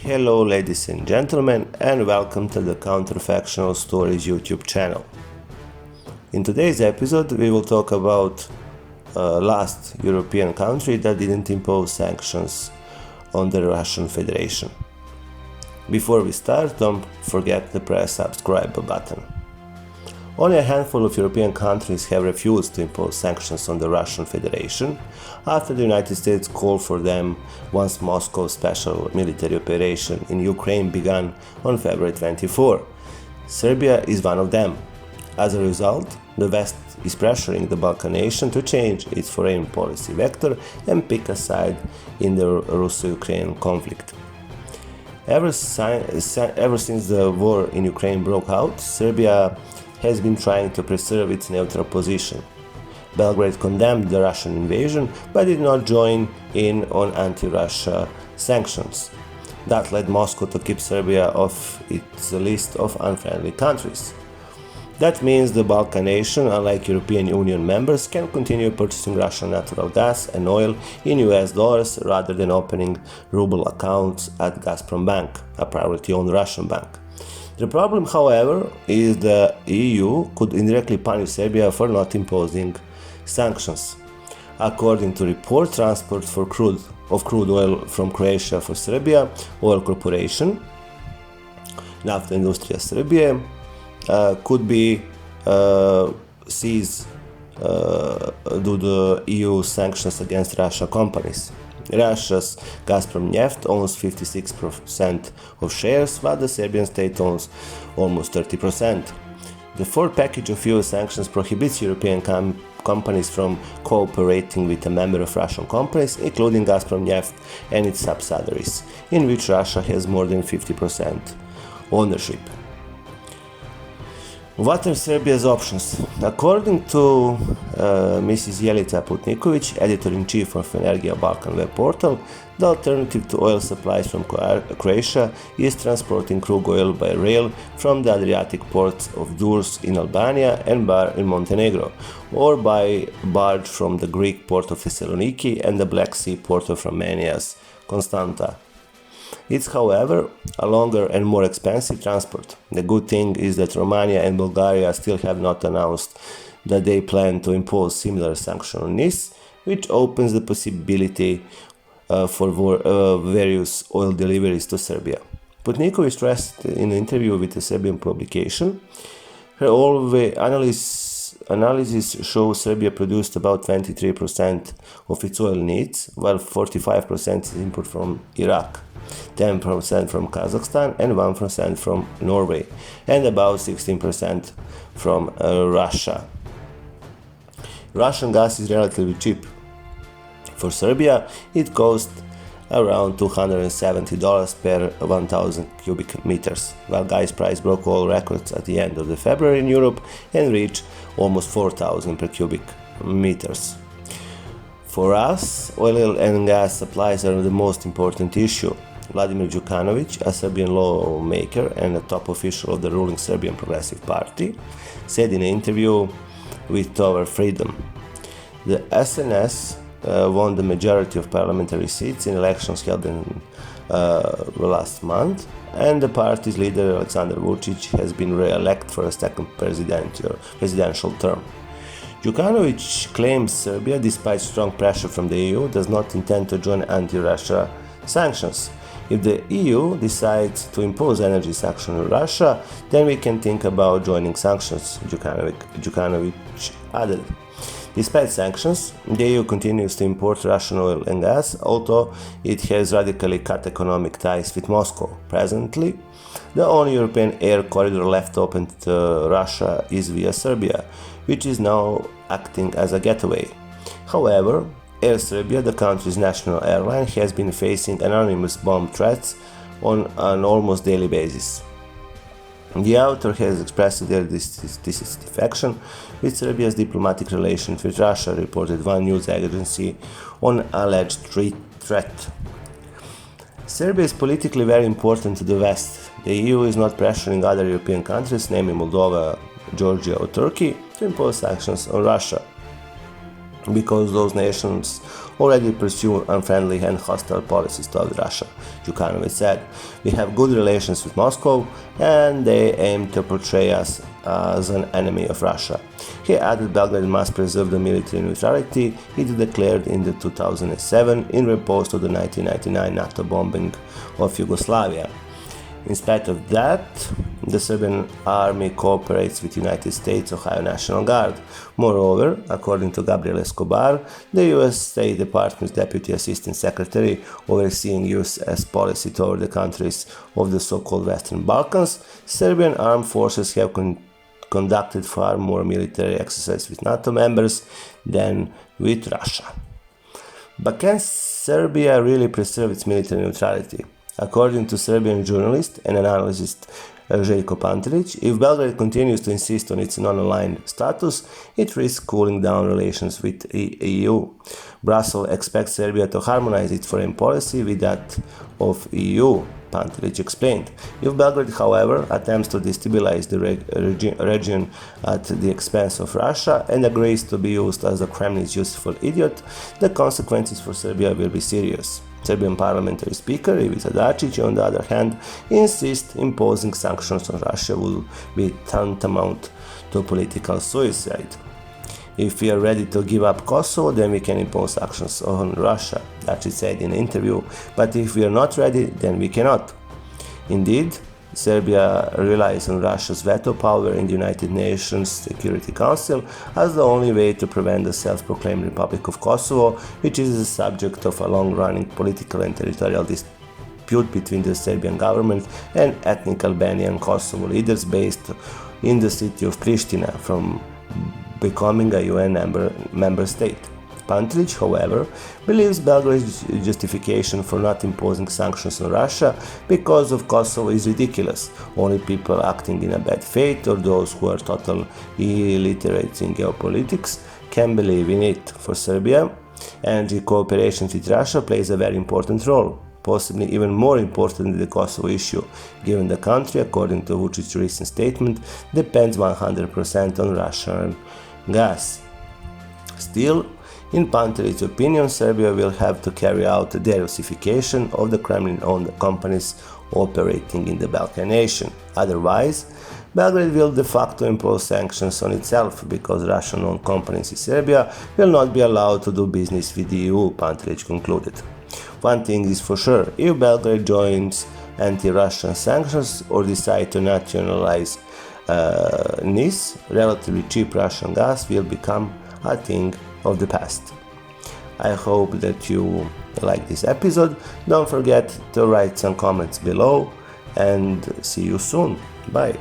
Hello ladies and gentlemen, and welcome to the Counterfactual Stories YouTube channel. In today's episode we will talk about last European country that didn't impose sanctions on the Russian Federation. Before we start, don't forget to press subscribe button. Only a handful of European countries have refused to impose sanctions on the Russian Federation after the United States called for them once Moscow's special military operation in Ukraine began on February 24. Serbia is one of them. As a result, the West is pressuring the Balkan nation to change its foreign policy vector and pick a side in the Russo-Ukrainian conflict. Ever since the war in Ukraine broke out, Serbia has been trying to preserve its neutral position. Belgrade condemned the Russian invasion but did not join in on anti-Russia sanctions. That led Moscow to keep Serbia off its list of unfriendly countries. That means the Balkan nation, unlike European Union members, can continue purchasing Russian natural gas and oil in US dollars rather than opening ruble accounts at Gazprom Bank, a privately-owned Russian bank. The problem, however, is the EU could indirectly punish Serbia for not imposing sanctions. According to report, transport of crude oil from Croatia for Serbia, Oil Corporation, Nafta Industrija Srbije, could be seized due to EU sanctions against Russia companies. Russia's Gazprom Neft owns 56% of shares, while the Serbian state owns almost 30%. The fourth package of EU sanctions prohibits European companies from cooperating with a member of Russian companies, including Gazprom Neft and its subsidiaries, in which Russia has more than 50% ownership. What are Serbia's options? According to Mrs. Jelica Putniković, editor-in-chief of Energia Balkan web portal, the alternative to oil supplies from Croatia is transporting crude oil by rail from the Adriatic ports of Durs in Albania and Bar in Montenegro, or by barge from the Greek port of Thessaloniki and the Black Sea port of Romania's Constanta. It's, however, a longer and more expensive transport. The good thing is that Romania and Bulgaria still have not announced that they plan to impose similar sanctions on this, which opens the possibility for various oil deliveries to Serbia. Putniković stressed in an interview with a Serbian publication, her analysis shows Serbia produced about 23% of its oil needs, while 45% is import from Iraq, 10% from Kazakhstan and 1% from Norway, and about 16% from Russia. Russian gas is relatively cheap. For Serbia, it costs around $270 per 1,000 cubic meters, while gas price broke all records at the end of February in Europe and reached almost 4,000 per cubic meters. For us, oil and gas supplies are the most important issue. Vladimir Đukanović, a Serbian lawmaker and a top official of the ruling Serbian Progressive Party, said in an interview with Our Freedom, the SNS won the majority of parliamentary seats in elections held in last month, and the party's leader Aleksandar Vučić has been re-elected for a second presidential term. Đukanović claims Serbia, despite strong pressure from the EU, does not intend to join anti-Russia sanctions. If the EU decides to impose energy sanctions on Russia, then we can think about joining sanctions, Đukanović added. Despite sanctions, the EU continues to import Russian oil and gas, although it has radically cut economic ties with Moscow. Presently, the only European air corridor left open to Russia is via Serbia, which is now acting as a getaway. However, Air Serbia, the country's national airline, has been facing anonymous bomb threats on an almost daily basis. The author has expressed their dissatisfaction with Serbia's diplomatic relations with Russia, reported one news agency on alleged threat. Serbia is politically very important to the West. The EU is not pressuring other European countries, namely Moldova, Georgia or Turkey, to impose sanctions on Russia. because those nations already pursue unfriendly and hostile policies toward Russia. Jukanovic said, "We have good relations with Moscow and they aim to portray us as an enemy of Russia." He added Belgrade must preserve the military neutrality it declared in the 2007 in response to the 1999 NATO bombing of Yugoslavia. In spite of that, the Serbian army cooperates with United States Ohio National Guard. Moreover, according to Gabriel Escobar, the U.S. State Department's Deputy Assistant Secretary overseeing U.S. policy toward the countries of the so-called Western Balkans, Serbian armed forces have conducted far more military exercises with NATO members than with Russia. But can Serbia really preserve its military neutrality? According to Serbian journalist and analyst Željko Pantelić, if Belgrade continues to insist on its non-aligned status, it risks cooling down relations with the EU. Brussels expects Serbia to harmonize its foreign policy with that of EU, Pantelić explained. If Belgrade, however, attempts to destabilize the region at the expense of Russia and agrees to be used as the Kremlin's useful idiot, the consequences for Serbia will be serious. Serbian parliamentary speaker Ivica Dačić, on the other hand, insists imposing sanctions on Russia will be tantamount to political suicide. If we are ready to give up Kosovo, then we can impose sanctions on Russia, Dačić said in an interview, but if we are not ready, then we cannot. Indeed, Serbia relies on Russia's veto power in the United Nations Security Council as the only way to prevent the self-proclaimed Republic of Kosovo, which is the subject of a long-running political and territorial dispute between the Serbian government and ethnic Albanian Kosovo leaders based in the city of Pristina, from becoming a UN member state. Pantelić, however, believes Belgrade's justification for not imposing sanctions on Russia because of Kosovo is ridiculous. Only people acting in a bad faith or those who are total illiterates in geopolitics can believe in it. For Serbia, energy cooperation with Russia plays a very important role, possibly even more important than the Kosovo issue, given the country, according to Vučić's recent statement, depends 100% on Russian gas. Still, in Pantelić's opinion, Serbia will have to carry out the derussification of the Kremlin-owned companies operating in the Balkan nation. Otherwise, Belgrade will de facto impose sanctions on itself because Russian-owned companies in Serbia will not be allowed to do business with the EU, Pantelić concluded. One thing is for sure, if Belgrade joins anti-Russian sanctions or decide to nationalize NIS, relatively cheap Russian gas will become a thing of the past. I hope that you like this episode. Don't forget to write some comments below and see you soon. Bye.